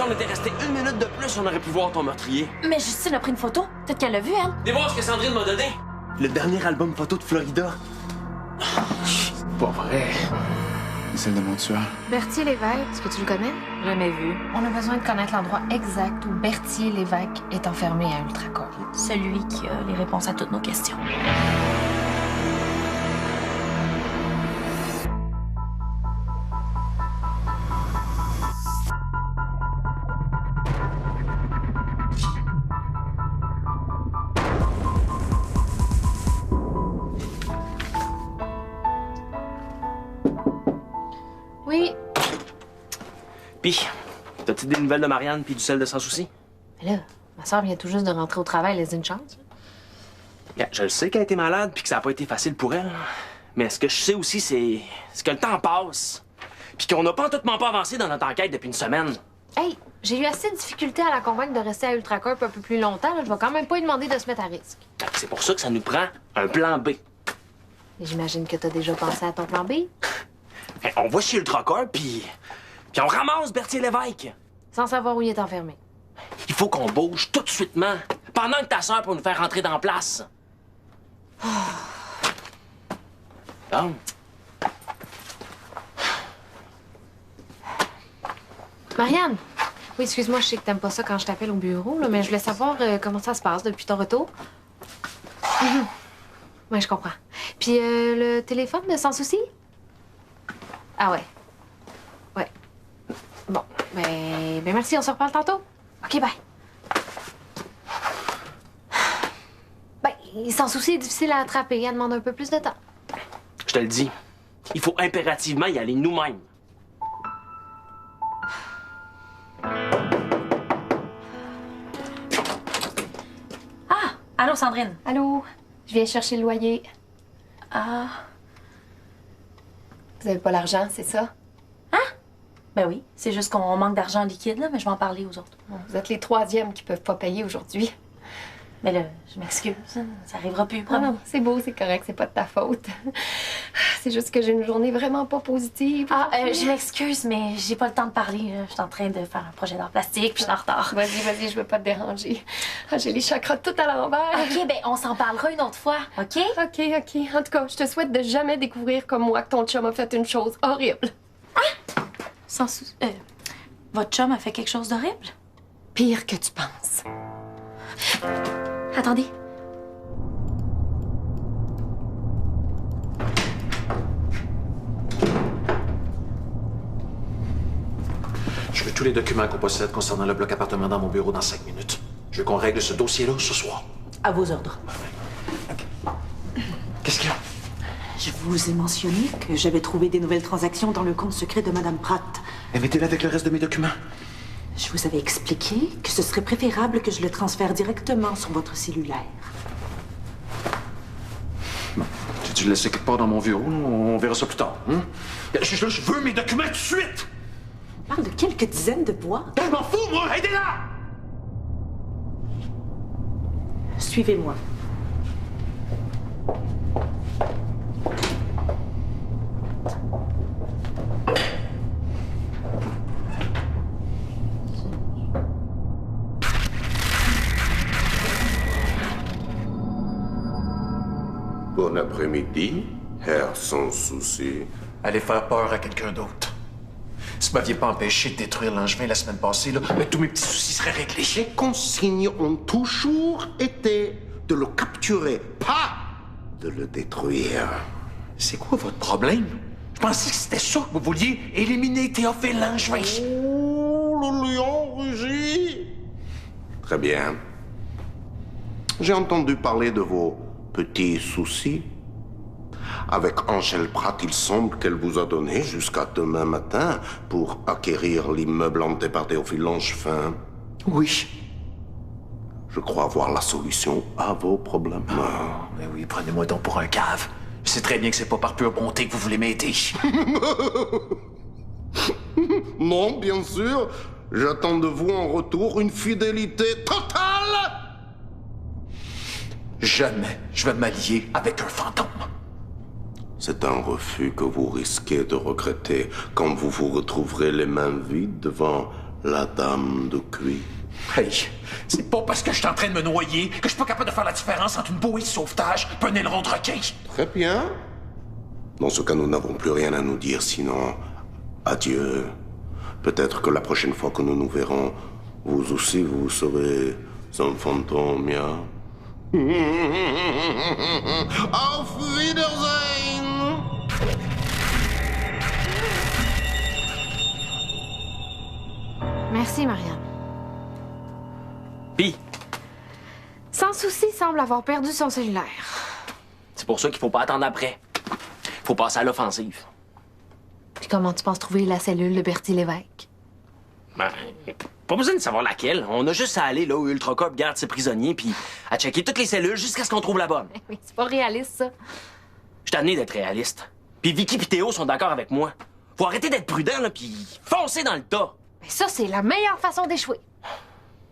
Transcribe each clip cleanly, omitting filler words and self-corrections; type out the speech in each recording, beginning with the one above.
on était resté 1 minute de plus, on aurait pu voir ton meurtrier. Mais Justine a pris une photo. Peut-être qu'elle l'a vu, elle. Viens voir ce que Sandrine m'a donné. Le dernier album photo de Florida. Pas vrai. C'est celle de mon tueur. Berthier Lévesque, est-ce que tu le connais? Jamais vu. On a besoin de connaître l'endroit exact où Berthier Lévesque est enfermé à Ultracorp. Celui qui a les réponses à toutes nos questions. Oui. Pis, t'as-tu des nouvelles de Marianne puis du sel de Sans Souci? Mais là, ma soeur vient tout juste de rentrer au travail, laisse une chance. Je le sais qu'elle a été malade puis que ça a pas été facile pour elle. Mais ce que je sais aussi, c'est que le temps passe. Puis qu'on n'a pas pas avancé dans notre enquête depuis une semaine. Hey, j'ai eu assez de difficultés à la convaincre de rester à Ultracorp un peu plus longtemps. Là. Je vais quand même pas lui demander de se mettre à risque. C'est pour ça que ça nous prend un plan B. Et j'imagine que t'as déjà pensé à ton plan B? On va chez Ultracorp puis on ramasse Berthier Lévesque. Sans savoir où il est enfermé. Il faut qu'on bouge tout de suitement, pendant que ta sœur peut nous faire rentrer dans la place. Bon. Marianne! Oui, excuse-moi, je sais que t'aimes pas ça quand je t'appelle au bureau, là, mais je voulais savoir comment ça se passe depuis ton retour. Oui, je comprends. Puis le téléphone de Sans Souci? Ah ouais. Ouais. Bon, ben merci, on se reparle tantôt. OK, bye. Ben, Sans Souci est difficile à attraper, elle demande un peu plus de temps. Je te le dis, il faut impérativement y aller nous-mêmes. Ah! Allô, Sandrine? Allô? Je viens chercher le loyer. Ah... Vous avez pas l'argent, c'est ça? Ben oui, c'est juste qu'on manque d'argent liquide, là, mais je vais en parler aux autres. Bon, vous êtes les troisièmes qui peuvent pas payer aujourd'hui. Mais là, je m'excuse, ça arrivera plus, Ah promis. non, c'est beau, c'est correct, c'est pas de ta faute. C'est juste que j'ai une journée vraiment pas positive. Je m'excuse, mais j'ai pas le temps de parler. Là. Je suis en train de faire un projet d'art plastique, puis je suis en retard. Vas-y, je veux pas te déranger. J'ai les chakras tout à l'envers. OK, ben on s'en parlera une autre fois, OK? OK. En tout cas, je te souhaite de jamais découvrir comme moi que ton chum a fait une chose horrible. Sans souci. Votre chum a fait quelque chose d'horrible? Pire que tu penses. Attendez. Je veux tous les documents qu'on possède concernant le bloc appartement dans mon bureau dans 5 minutes. Je veux qu'on règle ce dossier-là ce soir. À vos ordres. Qu'est-ce qu'il y a? Je vous ai mentionné que j'avais trouvé des nouvelles transactions dans le compte secret de Madame Pratt. Et mettez-le avec le reste de mes documents. Je vous avais expliqué que ce serait préférable que je le transfère directement sur votre cellulaire. Bon, j'ai dû le laisser quelque part dans mon bureau. On verra ça plus tard. Hein? Je veux mes documents tout de suite! On parle de quelques dizaines de boîtes. Je m'en fous, moi! Aidez-la! Suivez-moi. Bon après-midi, Herr Sans Souci. Allez faire peur à quelqu'un d'autre. Si vous m'aviez pas empêché de détruire l'Angevin la semaine passée, là, tous mes petits soucis seraient réglés. Les consignes ont toujours été de le capturer, pas de le détruire. C'est quoi votre problème? Je pensais que c'était ça que vous vouliez, éliminer Théophile Langevin. Oh, le lion rugit. Très bien. J'ai entendu parler de vos petits soucis. Avec Angèle Pratt, il semble qu'elle vous a donné jusqu'à demain matin pour acquérir l'immeuble hanté par Théophile Langevin. Oui. Je crois avoir la solution à vos problèmes. Mais oui, prenez-moi donc pour un cave. Je sais très bien que c'est pas par pure bonté que vous voulez m'aider. Non, bien sûr. J'attends de vous en retour une fidélité totale. Jamais je vais m'allier avec un fantôme. C'est un refus que vous risquez de regretter quand vous vous retrouverez les mains vides devant la dame de cuir. Hey, c'est pas parce que je suis en train de me noyer que je suis pas capable de faire la différence entre une bouée de sauvetage et un aileron de requin. Très bien. Dans ce cas, nous n'avons plus rien à nous dire, sinon adieu. Peut-être que la prochaine fois que nous nous verrons, vous aussi, vous serez un fantôme, ja? Auf Wiedersehen! Merci, Marianne. Pis, Sans souci semble avoir perdu son cellulaire. c'est pour ça qu'il faut pas attendre après. Faut passer à l'offensive. Puis comment tu penses trouver la cellule de Bertie Lévesque? Ben, pas besoin de savoir laquelle. On a juste à aller là où Ultracorp garde ses prisonniers, puis à checker toutes les cellules jusqu'à ce qu'on trouve la bonne. Oui, c'est pas réaliste, ça. Je t'ai amené d'être réaliste. Puis Vicky et Théo sont d'accord avec moi. Faut arrêter d'être prudent, là, puis foncer dans le tas. Mais ça, c'est la meilleure façon d'échouer.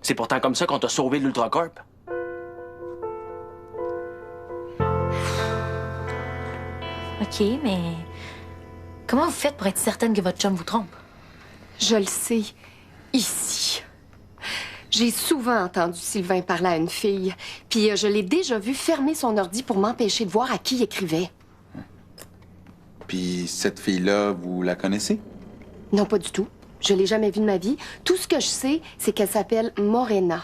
C'est pourtant comme ça qu'on t'a sauvé de l'Ultracorp. OK, mais comment vous faites pour être certaine que votre chum vous trompe? Je le sais. Ici. J'ai souvent entendu Sylvain parler à une fille, puis je l'ai déjà vu fermer son ordi pour m'empêcher de voir à qui il écrivait. Puis cette fille-là, vous la connaissez? Non, pas du tout. Je l'ai jamais vue de ma vie. Tout ce que je sais, c'est qu'elle s'appelle Morena.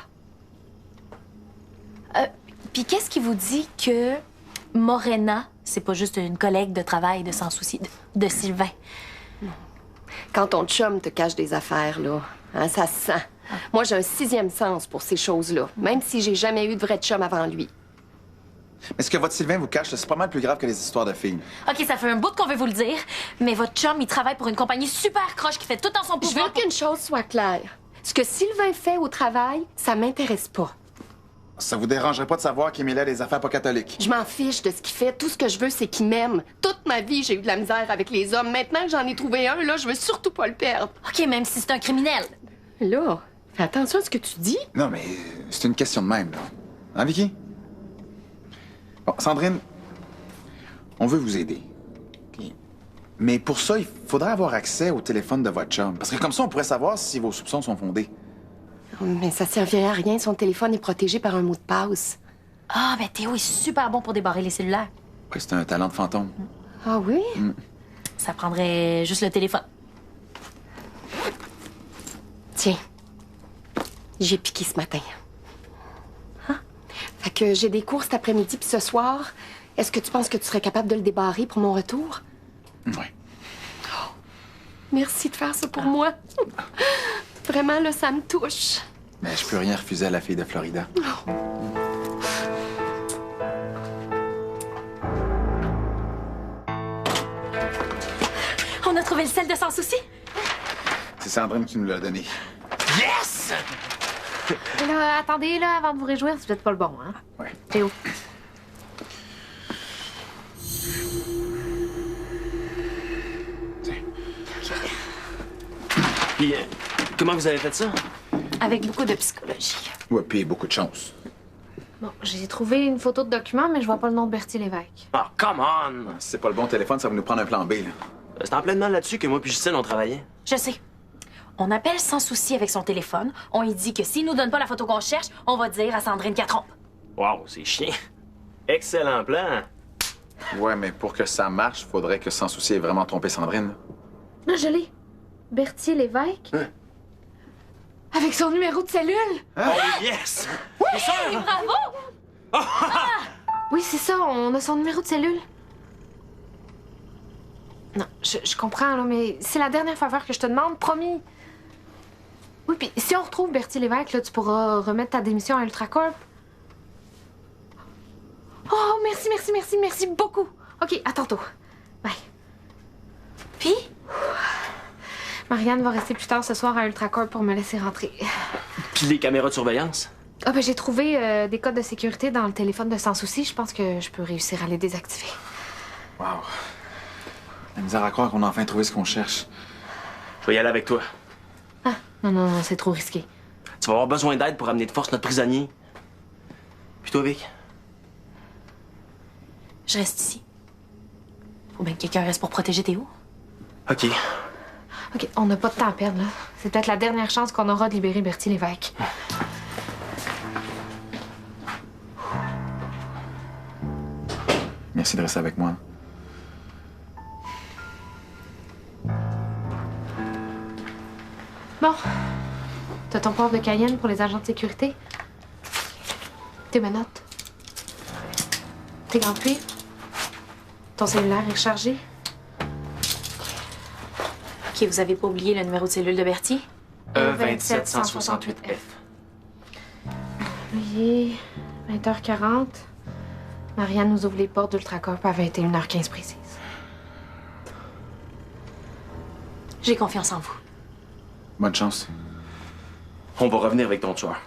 Puis qu'est-ce qui vous dit que Morena, c'est pas juste une collègue de travail de Sans Souci de Sylvain? Quand ton chum te cache des affaires, là, hein, ça se sent. Moi, j'ai un 6e sens pour ces choses-là, même si j'ai jamais eu de vrai chum avant lui. Mais ce que votre Sylvain vous cache, là, c'est pas mal plus grave que les histoires de filles. OK, ça fait un bout qu'on veut vous le dire, mais votre chum, il travaille pour une compagnie super croche qui fait tout en son Je pouvoir. veux qu'une chose soit claire. Ce que Sylvain fait au travail, ça m'intéresse pas. Ça vous dérangerait pas de savoir qu'il mêlait des affaires pas catholiques? Je m'en fiche de ce qu'il fait. Tout ce que je veux, c'est qu'il m'aime. Toute ma vie, j'ai eu de la misère avec les hommes. Maintenant que j'en ai trouvé un, là, je veux surtout pas le perdre. OK, même si c'est un criminel. Là, fais attention à ce que tu dis. Non, mais c'est une question de même, là. Hein, Vicky? Bon, Sandrine, on veut vous aider. OK. Mais pour ça, il faudrait avoir accès au téléphone de votre chum. Parce que comme ça, on pourrait savoir si vos soupçons sont fondés. Mais ça servirait à rien. Son téléphone est protégé par un mot de passe. Ah, ben Théo est super bon pour débarrer les cellulaires. Ouais, c'est un talent de fantôme. Ah oui? Ça prendrait juste le téléphone. Tiens. J'ai piqué ce matin. Fait que j'ai des cours cet après-midi puis ce soir. Est-ce que tu penses que tu serais capable de le débarrer pour mon retour? Oui. Merci de faire ça pour moi. Vraiment, là, ça me touche. Mais je peux rien refuser à la fille de Florida. On a trouvé le sel de Sans Souci? C'est Sandrine qui nous l'a donné. Yes! Mais là, attendez, là, avant de vous réjouir, c'est peut-être pas le bon, hein? Ouais. Théo. Puis, comment vous avez fait ça? Avec beaucoup de psychologie. Ouais, puis beaucoup de chance. Bon, j'ai trouvé une photo de document, mais je vois pas le nom de Bertie Lévesque. Oh, come on! Si c'est pas le bon téléphone, ça va nous prendre un plan B, là. C'est en plein dedans là-dessus que moi puis Justine, on travaillait. Je sais. On appelle Sans Souci avec son téléphone. On lui dit que s'il nous donne pas la photo qu'on cherche, on va dire à Sandrine qu'elle trompe. Wow, c'est chiant. Excellent plan. Ouais, mais pour que ça marche, faudrait que Sans Souci ait vraiment trompé Sandrine. Non, je l'ai. Bertie Lévesque. Hein? Avec son numéro de cellule. Oh yes! C'est ça! Bravo! Oui, c'est ça, on a son numéro de cellule. Non, je comprends, là, mais c'est la dernière faveur que je te demande, promis. Oui, puis si on retrouve Bertie Lévesque, là, tu pourras remettre ta démission à Ultracorp. Oh, merci, merci, merci, merci beaucoup. OK, à tantôt. Bye. Puis? Marianne va rester plus tard ce soir à Ultracorp pour me laisser rentrer. Puis les caméras de surveillance? Ah, ben j'ai trouvé des codes de sécurité dans le téléphone de Sans Souci. Je pense que je peux réussir à les désactiver. Wow. La misère à croire qu'on a enfin trouvé ce qu'on cherche. Je vais y aller avec toi. Ah, non, non, non, c'est trop risqué. Tu vas avoir besoin d'aide pour amener de force notre prisonnier. Puis toi, Vic? Je reste ici. Faut bien que quelqu'un reste pour protéger Théo. OK. OK, on n'a pas de temps à perdre, là. C'est peut-être la dernière chance qu'on aura de libérer Bertie Lévesque. Merci de rester avec moi. Bon. T'as ton poivre de Cayenne pour les agents de sécurité? Tes menottes? Tes gants de cuivre? Ton cellulaire est rechargé? OK, vous avez pas oublié le numéro de cellule de Bertie? E27-168F. Oui, 20h40. Marianne nous ouvre les portes d'Ultracorp à 21h15 précise. J'ai confiance en vous. Bonne chance. On va revenir avec ton tueur.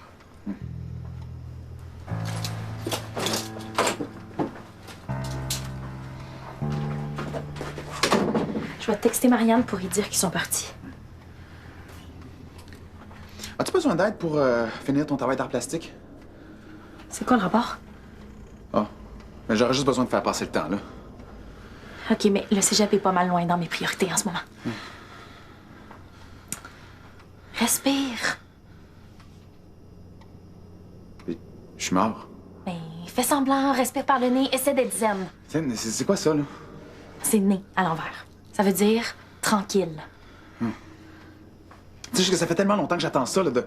Je vais texter Marianne pour lui dire qu'ils sont partis. As-tu besoin d'aide pour finir ton travail d'art plastique? C'est quoi le rapport? Ah, mais j'aurais juste besoin de faire passer le temps, là. OK, mais le cégep est pas mal loin dans mes priorités en ce moment. Respire. Je suis mort. Ben, fais semblant, respire par le nez, essaie d'être zen. C'est quoi ça, là? C'est nez à l'envers. Ça veut dire tranquille. Tu sais que ça fait tellement longtemps que j'attends ça, là, de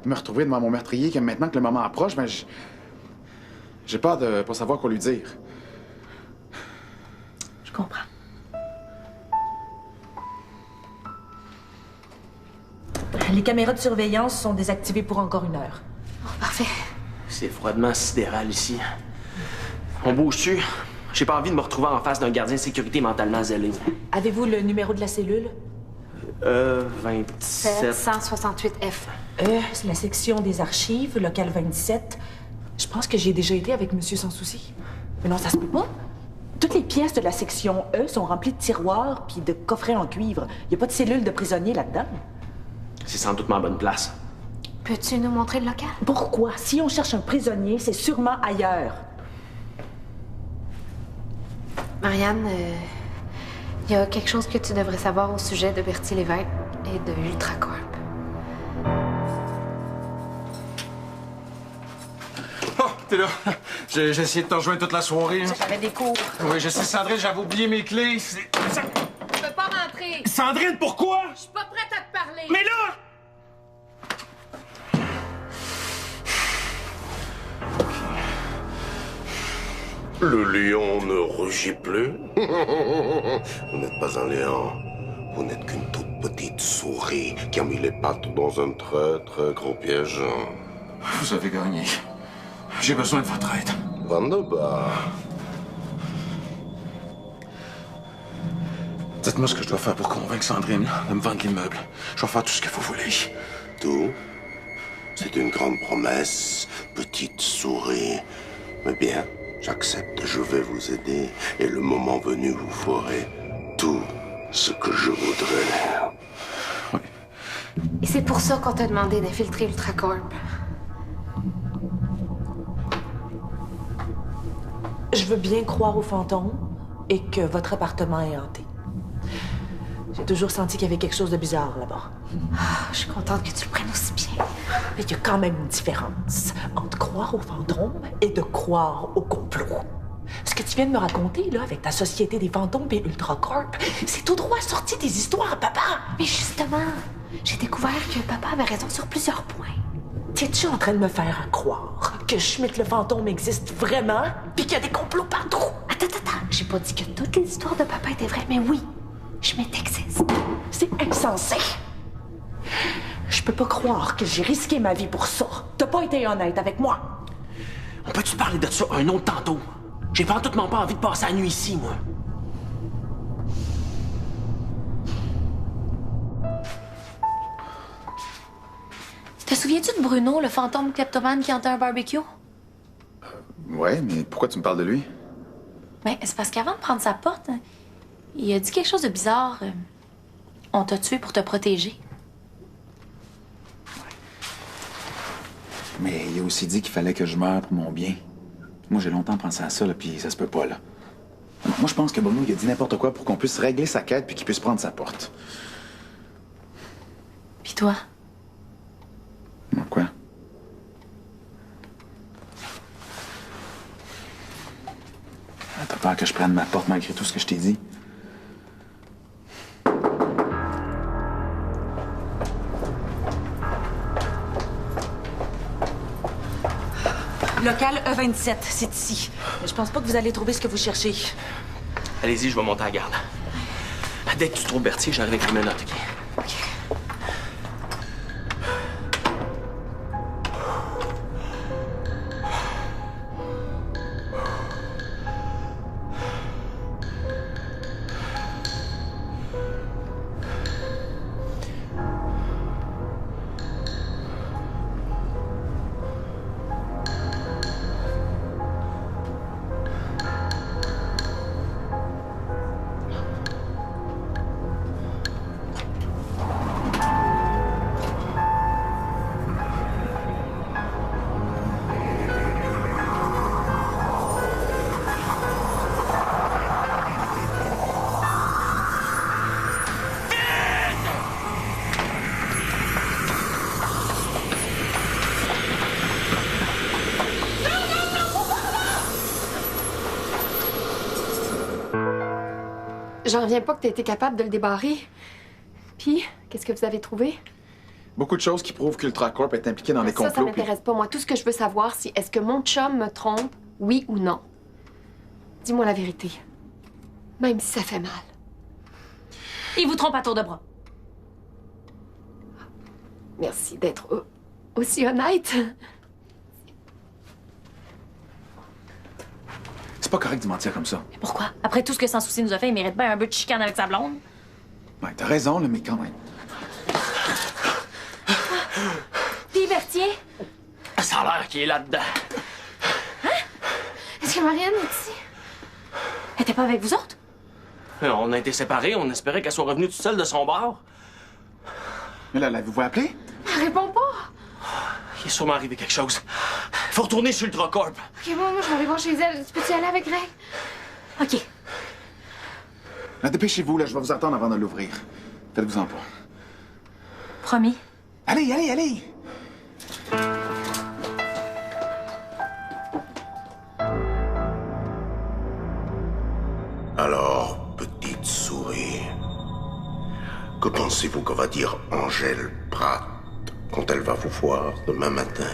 me retrouver devant mon meurtrier, que maintenant que le moment approche, ben, j'ai peur de pas savoir quoi lui dire. Je comprends. Les caméras de surveillance sont désactivées pour encore 1 heure. Parfait. C'est froidement sidéral ici. On bouge-tu? J'ai pas envie de me retrouver en face d'un gardien de sécurité mentalement zélé. Avez-vous le numéro de la cellule? 27... 168F. C'est la section des archives, local 27. Je pense que j'ai déjà été avec Monsieur Sans Souci. Mais non, ça se peut pas. Toutes les pièces de la section E sont remplies de tiroirs puis de coffrets en cuivre. Il n'y a pas de cellule de prisonnier là-dedans. C'est sans doute ma bonne place. Peux-tu nous montrer le local? Pourquoi? Si on cherche un prisonnier, c'est sûrement ailleurs. Marianne, il y a quelque chose que tu devrais savoir au sujet de Bertie Lévesque et de Ultracorp. Oh, t'es là. J'ai essayé de te rejoindre toute la soirée. Hein. J'avais des cours. Oui, je sais, Sandrine, j'avais oublié mes clés. Tu peux pas rentrer. Sandrine, pourquoi? Je suis pas prête à te parler. Mais là! Le lion ne rugit plus. Vous n'êtes pas un lion. Vous n'êtes qu'une toute petite souris qui a mis les pattes dans un très, très gros piège. Vous avez gagné. J'ai besoin de votre aide. Wunderbar. Dites-moi ce que je dois faire pour convaincre Sandrine de me vendre l'immeuble. Je vais faire tout ce que vous voulez. Tout? C'est une grande promesse, petite souris. Mais bien, j'accepte, je vais vous aider. Et le moment venu, vous ferez tout ce que je voudrais. Oui. Et c'est pour ça qu'on t'a demandé d'infiltrer Ultracorp. Je veux bien croire aux fantômes et que votre appartement est hanté. J'ai toujours senti qu'il y avait quelque chose de bizarre là-bas. Je suis contente que tu le prennes aussi bien. Mais il y a quand même une différence entre croire aux fantômes et de croire au complot. Ce que tu viens de me raconter, là, avec ta société des fantômes et Ultracorp, c'est tout droit sorti des histoires à papa. Mais justement, j'ai découvert que papa avait raison sur plusieurs points. T'es-tu en train de me faire croire que Schmidt le fantôme existe vraiment puis qu'il y a des complots partout? Attends. J'ai pas dit que toutes les histoires de papa étaient vraies, mais oui, Schmidt existe. C'est insensé. Je peux pas croire que j'ai risqué ma vie pour ça. T'as pas été honnête avec moi. On peut-tu parler de ça un autre tantôt? J'ai pas tout pas envie de passer la nuit ici, moi. Te souviens-tu de Bruno, le fantôme kleptomane qui hantait un barbecue? Ouais, mais pourquoi tu me parles de lui? Ben, c'est parce qu'avant de prendre sa porte, il a dit quelque chose de bizarre. On t'a tué pour te protéger. Mais il a aussi dit qu'il fallait que je meure pour mon bien. Moi, j'ai longtemps pensé à ça, là, puis ça se peut pas, là. Moi, je pense que Bruno, il a dit n'importe quoi pour qu'on puisse régler sa quête puis qu'il puisse prendre sa porte. Puis Puis toi? Quoi? T'as peur que je prenne ma porte malgré tout ce que je t'ai dit? Local E27, c'est ici. Je pense pas que vous allez trouver ce que vous cherchez. Allez-y, je vais monter à la garde. Dès que tu trouves Berthier, j'arrive avec mes notes, OK? OK. J'en reviens pas que t'aies été capable de le débarrer. Puis, qu'est-ce que vous avez trouvé? Beaucoup de choses qui prouvent qu'Ultracorp est impliqué dans les Ça complots. m'intéresse pas, moi. Tout ce que je veux savoir, c'est est-ce que mon chum me trompe, oui ou non? Dis-moi la vérité. Même si ça fait mal. Il vous trompe à tour de bras. Merci d'être aussi honnête. C'est pas correct de mentir comme ça. Mais pourquoi? Après tout ce que Sans Souci nous a fait, il mérite bien un peu de chicane avec sa blonde. Ouais, t'as raison, là, mais quand même. Puis Berthier? Ça a l'air qu'il est là-dedans. Est-ce que Marianne est ici? Elle était pas avec vous autres? On a été séparés, on espérait qu'elle soit revenue toute seule de son bar. Mais là, l'avez-vous appelé? Elle répond pas. Il est sûrement arrivé quelque chose. Faut retourner sur Ultracorp. OK, bon, moi, je vais aller voir chez elle. Tu peux-tu y aller avec Greg? OK. Là, dépêchez-vous, là, je vais vous attendre avant de l'ouvrir. Faites-vous-en pas. Promis. Allez, allez, allez! Alors, petite souris, que pensez-vous que va dire Angèle Pratt quand elle va vous voir demain matin?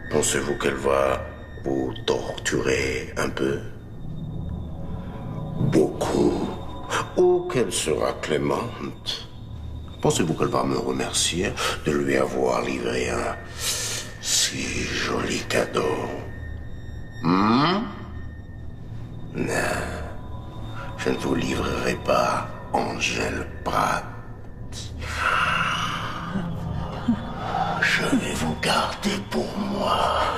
Pensez-vous qu'elle va vous torturer un peu? Beaucoup? Ou qu'elle sera clémente? Pensez-vous qu'elle va me remercier de lui avoir livré un si joli cadeau? Non, je ne vous livrerai pas Angèle Pratt. Je vais vous garder pour moi.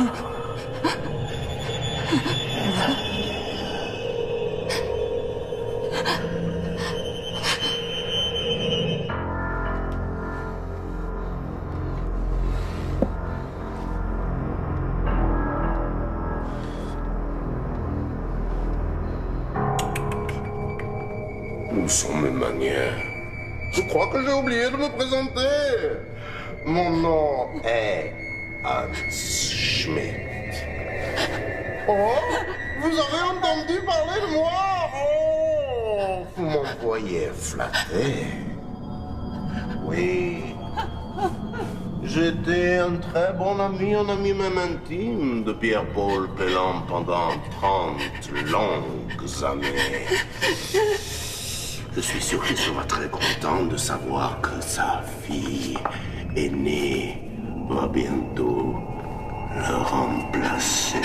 Où sont mes manières? Je crois que j'ai oublié de me présenter. Mon nom est Hans Schmidt. Oh, vous avez entendu parler de moi? Oh, vous m'envoyez flatter. Oui. J'étais un très bon ami, un ami même intime de Pierre-Paul Pellan pendant 30 longues années. Je suis sûr qu'il sera très content de savoir que sa fille aînée va bientôt le remplacer.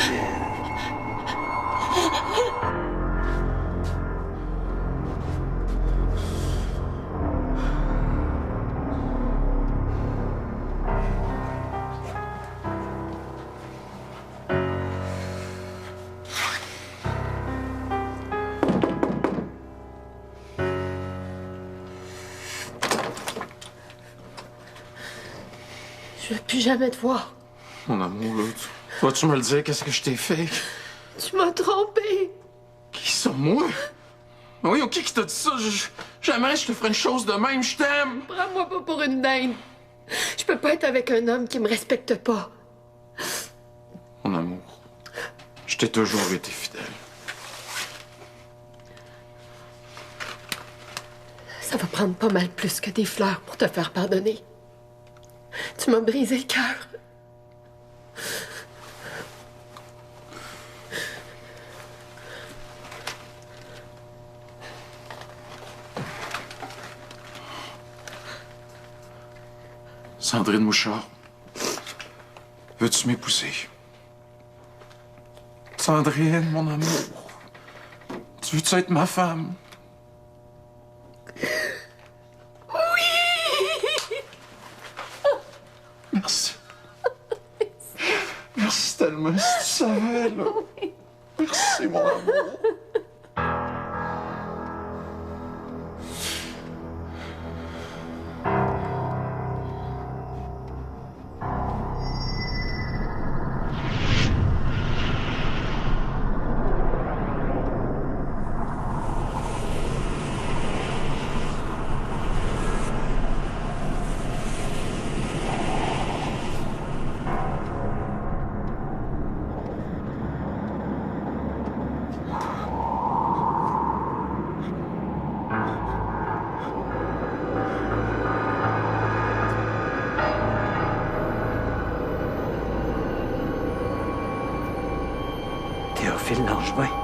Je veux plus jamais te voir. Mon amour, là, vas-tu me le dire, qu'est-ce que je t'ai fait? Tu m'as trompé. Qui ça, moi? Mais oui, qui t'a dit ça? Jamais je te ferais une chose de même, je t'aime! Prends-moi pas pour une dinde. Je peux pas être avec un homme qui me respecte pas. Mon amour, je t'ai toujours été fidèle. Ça va prendre pas mal plus que des fleurs pour te faire pardonner. Tu m'as brisé le cœur. Sandrine Mouchard, veux-tu m'épouser? Sandrine, mon amour, tu veux-tu être ma femme? Merci. Merci tellement, si tu savais, là. Merci, mon amour. Théophile Langevin.